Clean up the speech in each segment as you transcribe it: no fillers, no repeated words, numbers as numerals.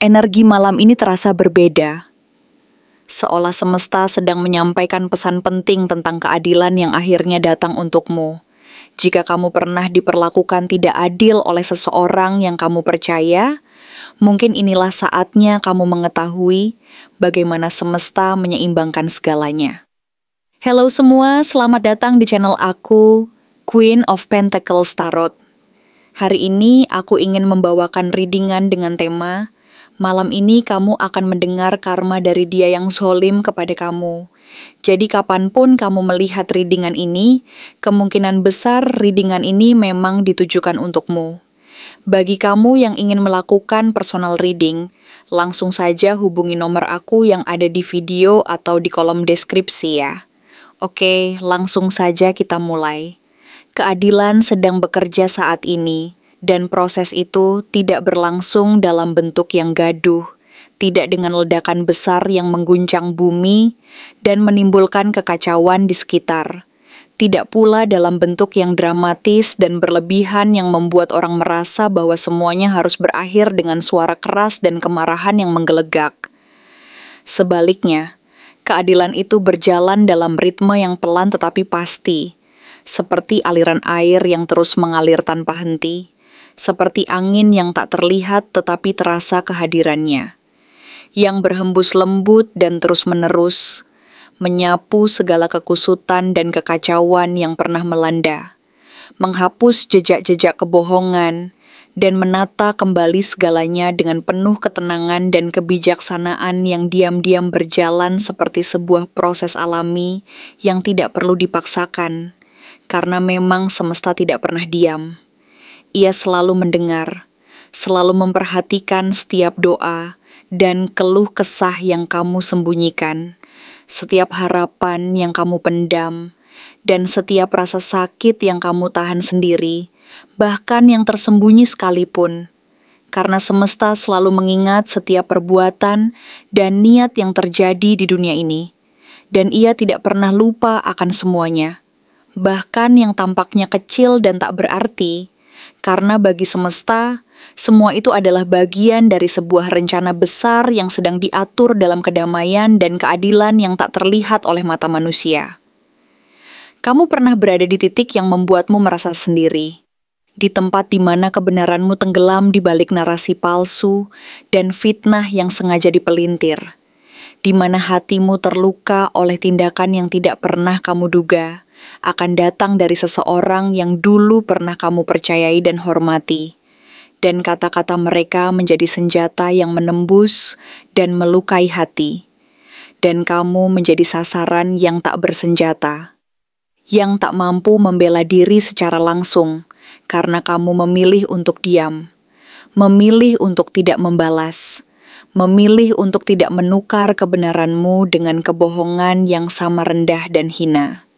energi malam ini terasa berbeda. Seolah semesta sedang menyampaikan pesan penting tentang keadilan yang akhirnya datang untukmu. Jika kamu pernah diperlakukan tidak adil oleh seseorang yang kamu percaya, mungkin inilah saatnya kamu mengetahui bagaimana semesta menyeimbangkan segalanya. Halo semua, selamat datang di channel aku, Queen of Pentacles Tarot. Hari ini aku ingin membawakan readingan dengan tema malam ini kamu akan mendengar karma dari dia yang zolim kepada kamu. Jadi kapanpun kamu melihat readingan ini, kemungkinan besar readingan ini memang ditujukan untukmu. Bagi kamu yang ingin melakukan personal reading, langsung saja hubungi nomor aku yang ada di video atau di kolom deskripsi ya. Oke, langsung saja kita mulai. Keadilan sedang bekerja saat ini. Dan proses itu tidak berlangsung dalam bentuk yang gaduh, tidak dengan ledakan besar yang mengguncang bumi dan menimbulkan kekacauan di sekitar. Tidak pula dalam bentuk yang dramatis dan berlebihan yang membuat orang merasa bahwa semuanya harus berakhir dengan suara keras dan kemarahan yang menggelegak. Sebaliknya, keadilan itu berjalan dalam ritme yang pelan tetapi pasti, seperti aliran air yang terus mengalir tanpa henti. Seperti angin yang tak terlihat tetapi terasa kehadirannya, yang berhembus lembut dan terus-menerus, menyapu segala kekusutan dan kekacauan yang pernah melanda, menghapus jejak-jejak kebohongan, dan menata kembali segalanya dengan penuh ketenangan dan kebijaksanaan yang diam-diam berjalan seperti sebuah proses alami yang tidak perlu dipaksakan, karena memang semesta tidak pernah diam. Ia selalu mendengar, selalu memperhatikan setiap doa dan keluh kesah yang kamu sembunyikan, setiap harapan yang kamu pendam, dan setiap rasa sakit yang kamu tahan sendiri, bahkan yang tersembunyi sekalipun. Karena semesta selalu mengingat setiap perbuatan dan niat yang terjadi di dunia ini, dan ia tidak pernah lupa akan semuanya, bahkan yang tampaknya kecil dan tak berarti. Karena bagi semesta, semua itu adalah bagian dari sebuah rencana besar yang sedang diatur dalam kedamaian dan keadilan yang tak terlihat oleh mata manusia. Kamu pernah berada di titik yang membuatmu merasa sendiri, di tempat di mana kebenaranmu tenggelam di balik narasi palsu dan fitnah yang sengaja dipelintir, di mana hatimu terluka oleh tindakan yang tidak pernah kamu duga akan datang dari seseorang yang dulu pernah kamu percayai dan hormati, dan kata-kata mereka menjadi senjata yang menembus dan melukai hati, dan kamu menjadi sasaran yang tak bersenjata, yang tak mampu membela diri secara langsung, karena kamu memilih untuk diam, memilih untuk tidak membalas, memilih untuk tidak menukar kebenaranmu dengan kebohongan yang sama rendah dan hina.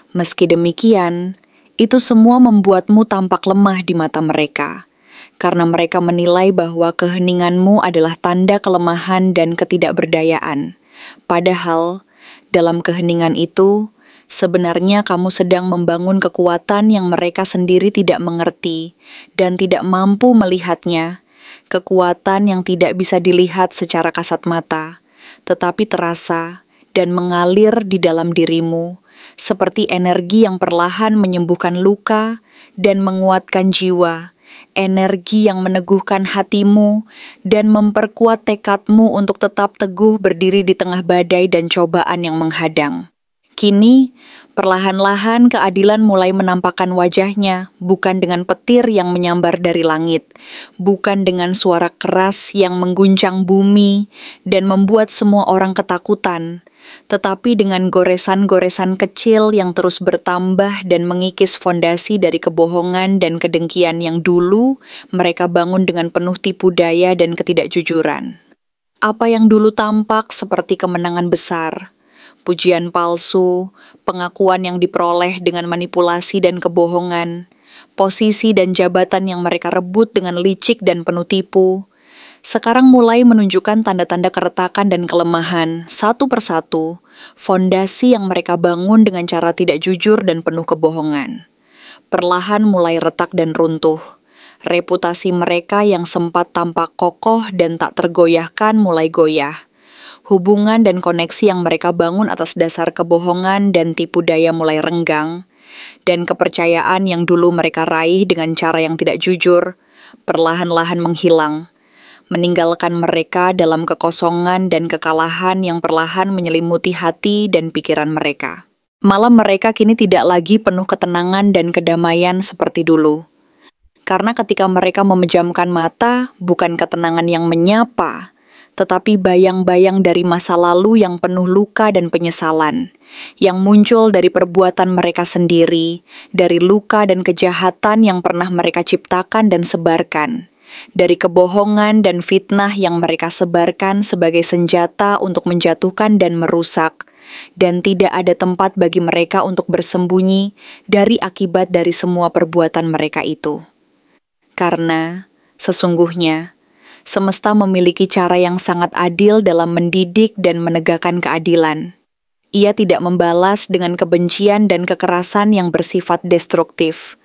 Meski demikian, itu semua membuatmu tampak lemah di mata mereka, karena mereka menilai bahwa keheninganmu adalah tanda kelemahan dan ketidakberdayaan. Padahal, dalam keheningan itu, sebenarnya kamu sedang membangun kekuatan yang mereka sendiri tidak mengerti dan tidak mampu melihatnya, kekuatan yang tidak bisa dilihat secara kasat mata, tetapi terasa dan mengalir di dalam dirimu, seperti energi yang perlahan menyembuhkan luka dan menguatkan jiwa, energi yang meneguhkan hatimu dan memperkuat tekadmu untuk tetap teguh berdiri di tengah badai dan cobaan yang menghadang. Kini, perlahan-lahan keadilan mulai menampakkan wajahnya, bukan dengan petir yang menyambar dari langit, bukan dengan suara keras yang mengguncang bumi dan membuat semua orang ketakutan, tetapi dengan goresan-goresan kecil yang terus bertambah dan mengikis fondasi dari kebohongan dan kedengkian yang dulu mereka bangun dengan penuh tipu daya dan ketidakjujuran. Apa yang dulu tampak seperti kemenangan besar, pujian palsu, pengakuan yang diperoleh dengan manipulasi dan kebohongan, posisi dan jabatan yang mereka rebut dengan licik dan penuh tipu, sekarang mulai menunjukkan tanda-tanda keretakan dan kelemahan, satu persatu, fondasi yang mereka bangun dengan cara tidak jujur dan penuh kebohongan. Perlahan mulai retak dan runtuh, Reputasi mereka yang sempat tampak kokoh dan tak tergoyahkan mulai goyah. Hubungan dan koneksi yang mereka bangun atas dasar kebohongan dan tipu daya mulai renggang. Dan kepercayaan yang dulu mereka raih dengan cara yang tidak jujur, perlahan-lahan menghilang, meninggalkan mereka dalam kekosongan dan kekalahan yang perlahan menyelimuti hati dan pikiran mereka. Malam mereka kini tidak lagi penuh ketenangan dan kedamaian seperti dulu. Karena ketika mereka memejamkan mata, bukan ketenangan yang menyapa, tetapi bayang-bayang dari masa lalu yang penuh luka dan penyesalan, yang muncul dari perbuatan mereka sendiri, dari luka dan kejahatan yang pernah mereka ciptakan dan sebarkan, dari kebohongan dan fitnah yang mereka sebarkan sebagai senjata untuk menjatuhkan dan merusak, dan tidak ada tempat bagi mereka untuk bersembunyi dari akibat dari semua perbuatan mereka itu. Karena, sesungguhnya, semesta memiliki cara yang sangat adil dalam mendidik dan menegakkan keadilan. Ia tidak membalas dengan kebencian dan kekerasan yang bersifat destruktif,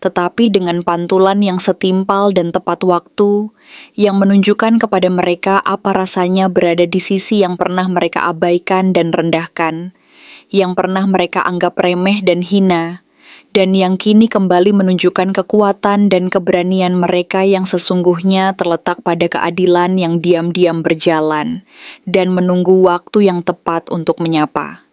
tetapi dengan pantulan yang setimpal dan tepat waktu, yang menunjukkan kepada mereka apa rasanya berada di sisi yang pernah mereka abaikan dan rendahkan, yang pernah mereka anggap remeh dan hina, dan yang kini kembali menunjukkan kekuatan dan keberanian mereka yang sesungguhnya terletak pada keadilan yang diam-diam berjalan dan menunggu waktu yang tepat untuk menyapa.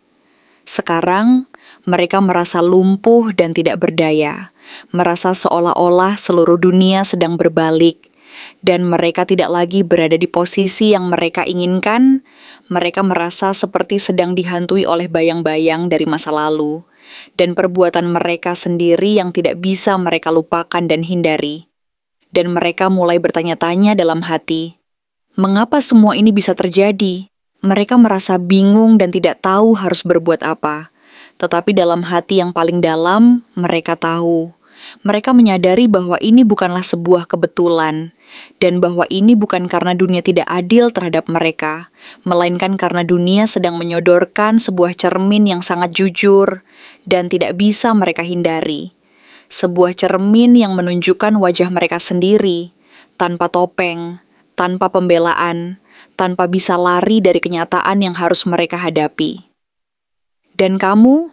Sekarang, mereka merasa lumpuh dan tidak berdaya, merasa seolah-olah seluruh dunia sedang berbalik, dan mereka tidak lagi berada di posisi yang mereka inginkan. Mereka merasa seperti sedang dihantui oleh bayang-bayang dari masa lalu, dan perbuatan mereka sendiri yang tidak bisa mereka lupakan dan hindari. Dan mereka mulai bertanya-tanya dalam hati, mengapa semua ini bisa terjadi? Mereka merasa bingung dan tidak tahu harus berbuat apa. Tetapi dalam hati yang paling dalam, mereka tahu. Mereka menyadari bahwa ini bukanlah sebuah kebetulan, dan bahwa ini bukan karena dunia tidak adil terhadap mereka, melainkan karena dunia sedang menyodorkan sebuah cermin yang sangat jujur dan tidak bisa mereka hindari. Sebuah cermin yang menunjukkan wajah mereka sendiri, tanpa topeng, tanpa pembelaan, tanpa bisa lari dari kenyataan yang harus mereka hadapi. Dan kamu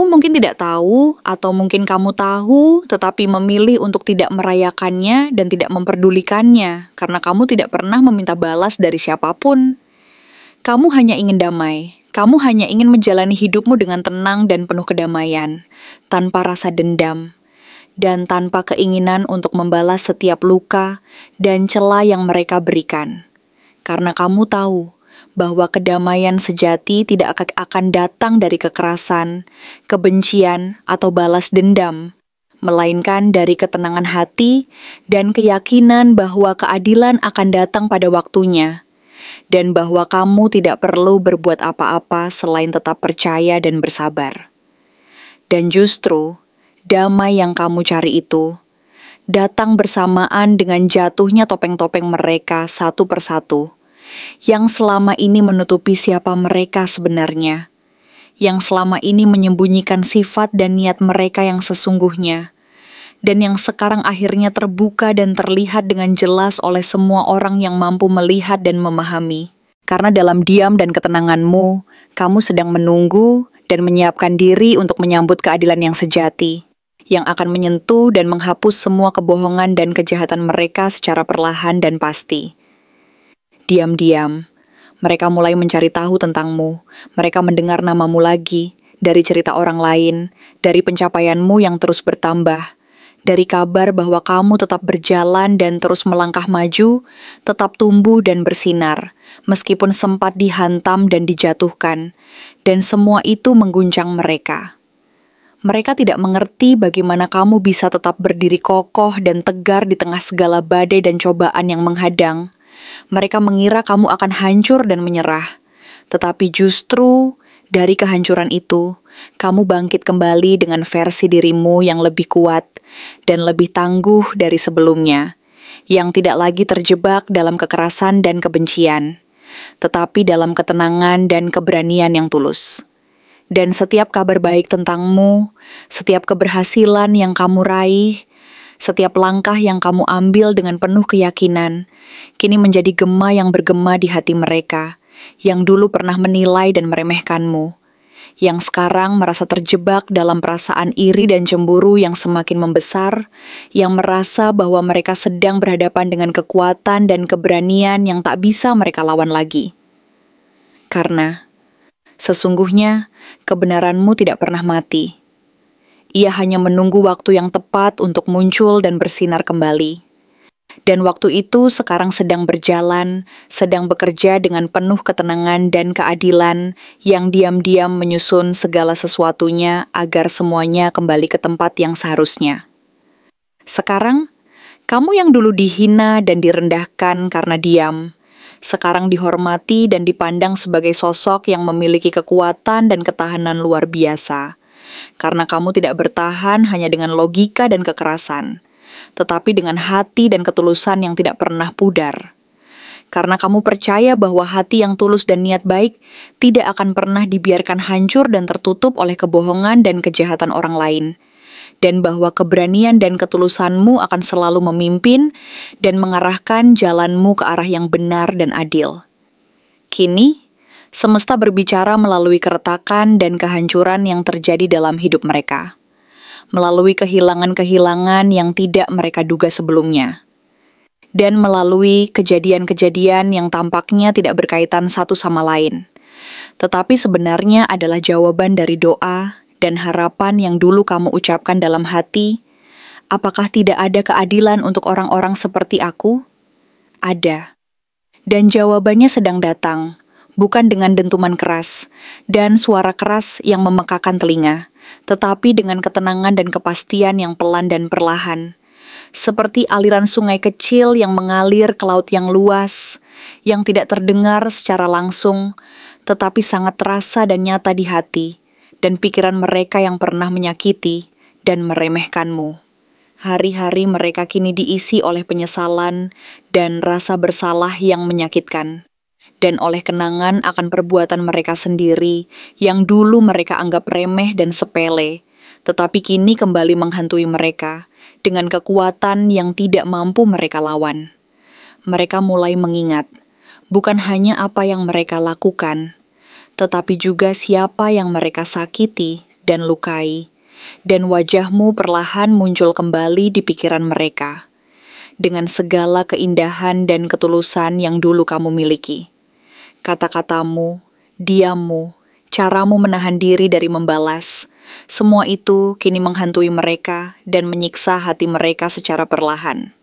mungkin tidak tahu, atau mungkin kamu tahu, tetapi memilih untuk tidak merayakannya dan tidak memperdulikannya, karena kamu tidak pernah meminta balas dari siapapun. Kamu hanya ingin damai, kamu hanya ingin menjalani hidupmu dengan tenang dan penuh kedamaian, tanpa rasa dendam, dan tanpa keinginan untuk membalas setiap luka dan celah yang mereka berikan. Karena kamu tahu bahwa kedamaian sejati tidak akan datang dari kekerasan, kebencian, atau balas dendam, melainkan dari ketenangan hati dan keyakinan bahwa keadilan akan datang pada waktunya, dan bahwa kamu tidak perlu berbuat apa-apa selain tetap percaya dan bersabar. Dan justru, damai yang kamu cari itu datang bersamaan dengan jatuhnya topeng-topeng mereka satu persatu, yang selama ini menutupi siapa mereka sebenarnya, yang selama ini menyembunyikan sifat dan niat mereka yang sesungguhnya, dan yang sekarang akhirnya terbuka dan terlihat dengan jelas oleh semua orang yang mampu melihat dan memahami. Karena dalam diam dan ketenanganmu, kamu sedang menunggu dan menyiapkan diri untuk menyambut keadilan yang sejati, yang akan menyentuh dan menghapus semua kebohongan dan kejahatan mereka secara perlahan dan pasti. Diam-diam, mereka mulai mencari tahu tentangmu. Mereka mendengar namamu lagi, dari cerita orang lain, dari pencapaianmu yang terus bertambah, dari kabar bahwa kamu tetap berjalan dan terus melangkah maju, tetap tumbuh dan bersinar, meskipun sempat dihantam dan dijatuhkan, dan semua itu mengguncang mereka. Mereka tidak mengerti bagaimana kamu bisa tetap berdiri kokoh dan tegar di tengah segala badai dan cobaan yang menghadang. Mereka mengira kamu akan hancur dan menyerah. Tetapi justru dari kehancuran itu, kamu bangkit kembali dengan versi dirimu yang lebih kuat dan lebih tangguh dari sebelumnya, yang tidak lagi terjebak dalam kekerasan dan kebencian, tetapi dalam ketenangan dan keberanian yang tulus. Dan setiap kabar baik tentangmu, setiap keberhasilan yang kamu raih, Setiap langkah yang kamu ambil dengan penuh keyakinan, kini menjadi gema yang bergema di hati mereka, yang dulu pernah menilai dan meremehkanmu, yang sekarang merasa terjebak dalam perasaan iri dan cemburu yang semakin membesar, yang merasa bahwa mereka sedang berhadapan dengan kekuatan dan keberanian yang tak bisa mereka lawan lagi. Karena sesungguhnya kebenaranmu tidak pernah mati. Ia hanya menunggu waktu yang tepat untuk muncul dan bersinar kembali. Dan waktu itu sekarang sedang berjalan, sedang bekerja dengan penuh ketenangan dan keadilan yang diam-diam menyusun segala sesuatunya agar semuanya kembali ke tempat yang seharusnya. Sekarang, kamu yang dulu dihina dan direndahkan karena diam, sekarang dihormati dan dipandang sebagai sosok yang memiliki kekuatan dan ketahanan luar biasa. Karena kamu tidak bertahan hanya dengan logika dan kekerasan, tetapi dengan hati dan ketulusan yang tidak pernah pudar. Karena kamu percaya bahwa hati yang tulus dan niat baik tidak akan pernah dibiarkan hancur dan tertutup oleh kebohongan dan kejahatan orang lain, dan bahwa keberanian dan ketulusanmu akan selalu memimpin dan mengarahkan jalanmu ke arah yang benar dan adil. Kini, semesta berbicara melalui keretakan dan kehancuran yang terjadi dalam hidup mereka, melalui kehilangan-kehilangan yang tidak mereka duga sebelumnya, dan melalui kejadian-kejadian yang tampaknya tidak berkaitan satu sama lain, tetapi sebenarnya adalah jawaban dari doa dan harapan yang dulu kamu ucapkan dalam hati. Apakah tidak ada keadilan untuk orang-orang seperti aku? Ada. Dan jawabannya sedang datang, bukan dengan dentuman keras dan suara keras yang memekakan telinga, tetapi dengan ketenangan dan kepastian yang pelan dan perlahan, seperti aliran sungai kecil yang mengalir ke laut yang luas, yang tidak terdengar secara langsung, tetapi sangat terasa dan nyata di hati dan pikiran mereka yang pernah menyakiti dan meremehkanmu. Hari-hari mereka kini diisi oleh penyesalan dan rasa bersalah yang menyakitkan, dan oleh kenangan akan perbuatan mereka sendiri yang dulu mereka anggap remeh dan sepele, tetapi kini kembali menghantui mereka dengan kekuatan yang tidak mampu mereka lawan. Mereka mulai mengingat, bukan hanya apa yang mereka lakukan, tetapi juga siapa yang mereka sakiti dan lukai, dan wajahmu perlahan muncul kembali di pikiran mereka, dengan segala keindahan dan ketulusan yang dulu kamu miliki. Kata-katamu, diammu, caramu menahan diri dari membalas, semua itu kini menghantui mereka dan menyiksa hati mereka secara perlahan.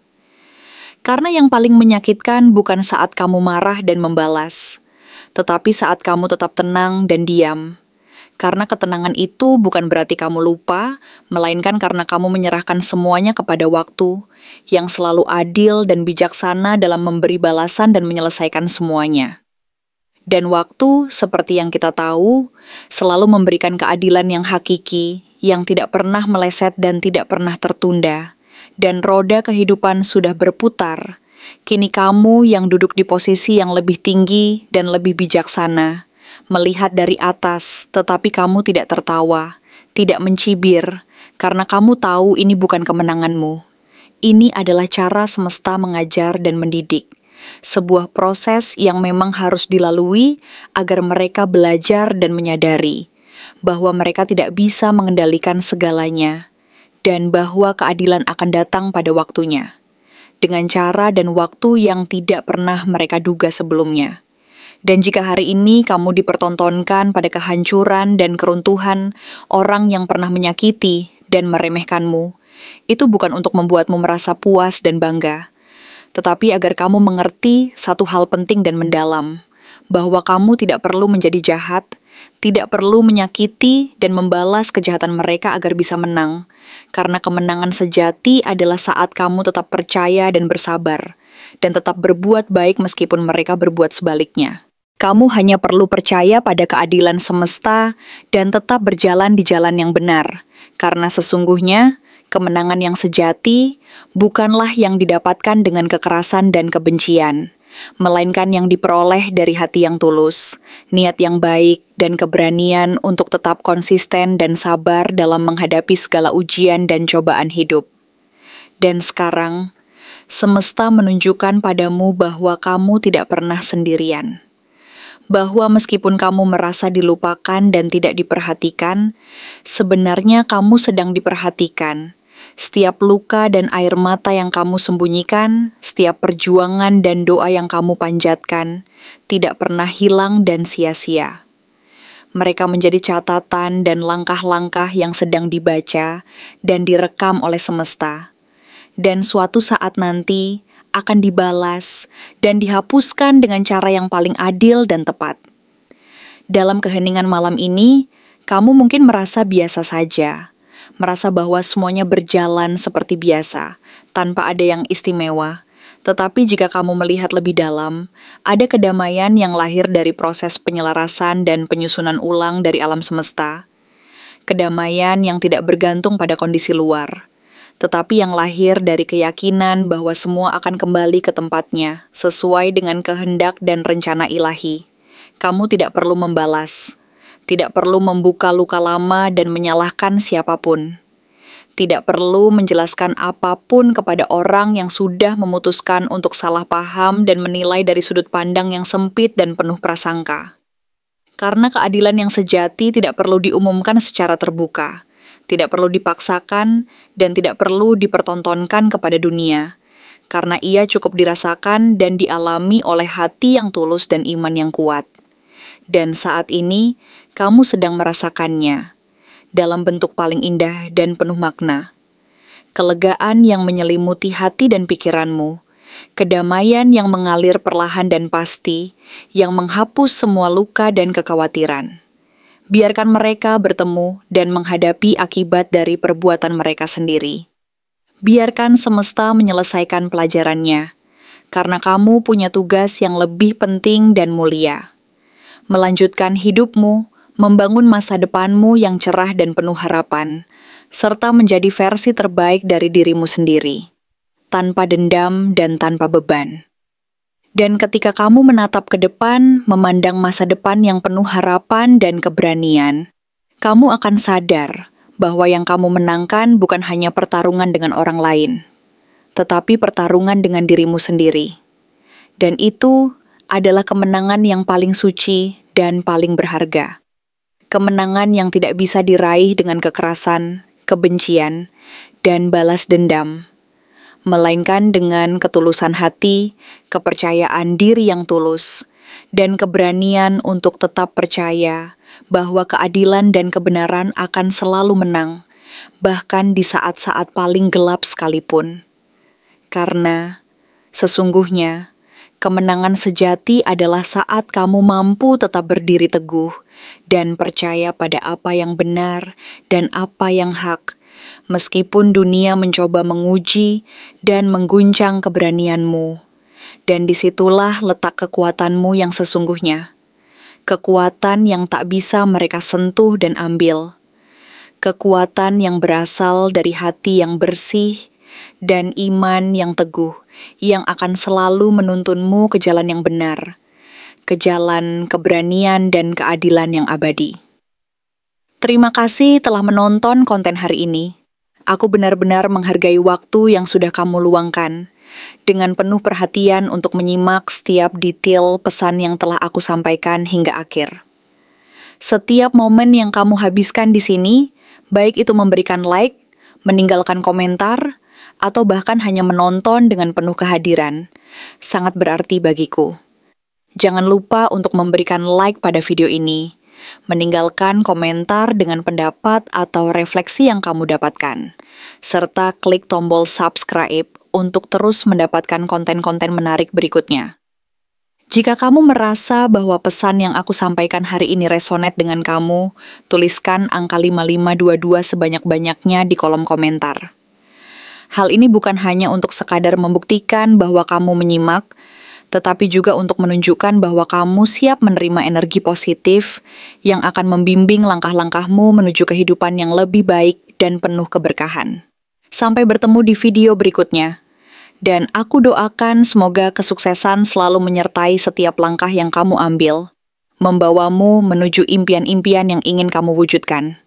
Karena yang paling menyakitkan bukan saat kamu marah dan membalas, tetapi saat kamu tetap tenang dan diam. Karena ketenangan itu bukan berarti kamu lupa, melainkan karena kamu menyerahkan semuanya kepada waktu yang selalu adil dan bijaksana dalam memberi balasan dan menyelesaikan semuanya. Dan waktu, seperti yang kita tahu, selalu memberikan keadilan yang hakiki, yang tidak pernah meleset dan tidak pernah tertunda. Dan roda kehidupan sudah berputar. Kini kamu yang duduk di posisi yang lebih tinggi dan lebih bijaksana, melihat dari atas, tetapi kamu tidak tertawa, tidak mencibir, karena kamu tahu ini bukan kemenanganmu. Ini adalah cara semesta mengajar dan mendidik. Sebuah proses yang memang harus dilalui agar mereka belajar dan menyadari bahwa mereka tidak bisa mengendalikan segalanya dan bahwa keadilan akan datang pada waktunya dengan cara dan waktu yang tidak pernah mereka duga sebelumnya. Dan jika hari ini kamu dipertontonkan pada kehancuran dan keruntuhan orang yang pernah menyakiti dan meremehkanmu, itu bukan untuk membuatmu merasa puas dan bangga, tetapi agar kamu mengerti satu hal penting dan mendalam, bahwa kamu tidak perlu menjadi jahat, tidak perlu menyakiti dan membalas kejahatan mereka agar bisa menang, karena kemenangan sejati adalah saat kamu tetap percaya dan bersabar, dan tetap berbuat baik meskipun mereka berbuat sebaliknya. Kamu hanya perlu percaya pada keadilan semesta dan tetap berjalan di jalan yang benar, karena sesungguhnya kemenangan yang sejati bukanlah yang didapatkan dengan kekerasan dan kebencian, melainkan yang diperoleh dari hati yang tulus, niat yang baik, dan keberanian untuk tetap konsisten dan sabar dalam menghadapi segala ujian dan cobaan hidup. Dan sekarang, semesta menunjukkan padamu bahwa kamu tidak pernah sendirian. Bahwa meskipun kamu merasa dilupakan dan tidak diperhatikan, sebenarnya kamu sedang diperhatikan. Setiap luka dan air mata yang kamu sembunyikan, setiap perjuangan dan doa yang kamu panjatkan, tidak pernah hilang dan sia-sia. Mereka menjadi catatan dan langkah-langkah yang sedang dibaca dan direkam oleh semesta. Dan suatu saat nanti, akan dibalas dan dihapuskan dengan cara yang paling adil dan tepat. Dalam keheningan malam ini, kamu mungkin merasa biasa saja, merasa bahwa semuanya berjalan seperti biasa, tanpa ada yang istimewa. Tetapi jika kamu melihat lebih dalam, ada kedamaian yang lahir dari proses penyelarasan dan penyusunan ulang dari alam semesta. Kedamaian yang tidak bergantung pada kondisi luar, tetapi yang lahir dari keyakinan bahwa semua akan kembali ke tempatnya, sesuai dengan kehendak dan rencana ilahi. Kamu tidak perlu membalas, tidak perlu membuka luka lama dan menyalahkan siapapun. Tidak perlu menjelaskan apapun kepada orang yang sudah memutuskan untuk salah paham dan menilai dari sudut pandang yang sempit dan penuh prasangka. Karena keadilan yang sejati tidak perlu diumumkan secara terbuka, tidak perlu dipaksakan, dan tidak perlu dipertontonkan kepada dunia, karena ia cukup dirasakan dan dialami oleh hati yang tulus dan iman yang kuat. Dan saat ini, kamu sedang merasakannya, dalam bentuk paling indah dan penuh makna. Kelegaan yang menyelimuti hati dan pikiranmu, kedamaian yang mengalir perlahan dan pasti, yang menghapus semua luka dan kekhawatiran. Biarkan mereka bertemu dan menghadapi akibat dari perbuatan mereka sendiri. Biarkan semesta menyelesaikan pelajarannya, karena kamu punya tugas yang lebih penting dan mulia. Melanjutkan hidupmu, membangun masa depanmu yang cerah dan penuh harapan, serta menjadi versi terbaik dari dirimu sendiri, tanpa dendam dan tanpa beban. Dan ketika kamu menatap ke depan, memandang masa depan yang penuh harapan dan keberanian, kamu akan sadar bahwa yang kamu menangkan bukan hanya pertarungan dengan orang lain, tetapi pertarungan dengan dirimu sendiri. Dan itu adalah kemenangan yang paling suci dan paling berharga. Kemenangan yang tidak bisa diraih dengan kekerasan, kebencian, dan balas dendam, melainkan dengan ketulusan hati, kepercayaan diri yang tulus, dan keberanian untuk tetap percaya bahwa keadilan dan kebenaran akan selalu menang, bahkan di saat-saat paling gelap sekalipun. Karena sesungguhnya, kemenangan sejati adalah saat kamu mampu tetap berdiri teguh dan percaya pada apa yang benar dan apa yang hak, meskipun dunia mencoba menguji dan mengguncang keberanianmu. Dan disitulah letak kekuatanmu yang sesungguhnya. Kekuatan yang tak bisa mereka sentuh dan ambil. Kekuatan yang berasal dari hati yang bersih dan iman yang teguh, yang akan selalu menuntunmu ke jalan yang benar, ke jalan keberanian dan keadilan yang abadi. Terima kasih telah menonton konten hari ini. Aku benar-benar menghargai waktu yang sudah kamu luangkan, dengan penuh perhatian untuk menyimak setiap detail pesan yang telah aku sampaikan hingga akhir. Setiap momen yang kamu habiskan di sini, baik itu memberikan like, meninggalkan komentar, atau bahkan hanya menonton dengan penuh kehadiran, sangat berarti bagiku. Jangan lupa untuk memberikan like pada video ini, meninggalkan komentar dengan pendapat atau refleksi yang kamu dapatkan, serta klik tombol subscribe untuk terus mendapatkan konten-konten menarik berikutnya. Jika kamu merasa bahwa pesan yang aku sampaikan hari ini resonate dengan kamu, tuliskan angka 5522 sebanyak-banyaknya di kolom komentar. Hal ini bukan hanya untuk sekadar membuktikan bahwa kamu menyimak, tetapi juga untuk menunjukkan bahwa kamu siap menerima energi positif yang akan membimbing langkah-langkahmu menuju kehidupan yang lebih baik dan penuh keberkahan. Sampai bertemu di video berikutnya. Dan aku doakan semoga kesuksesan selalu menyertai setiap langkah yang kamu ambil, membawamu menuju impian-impian yang ingin kamu wujudkan.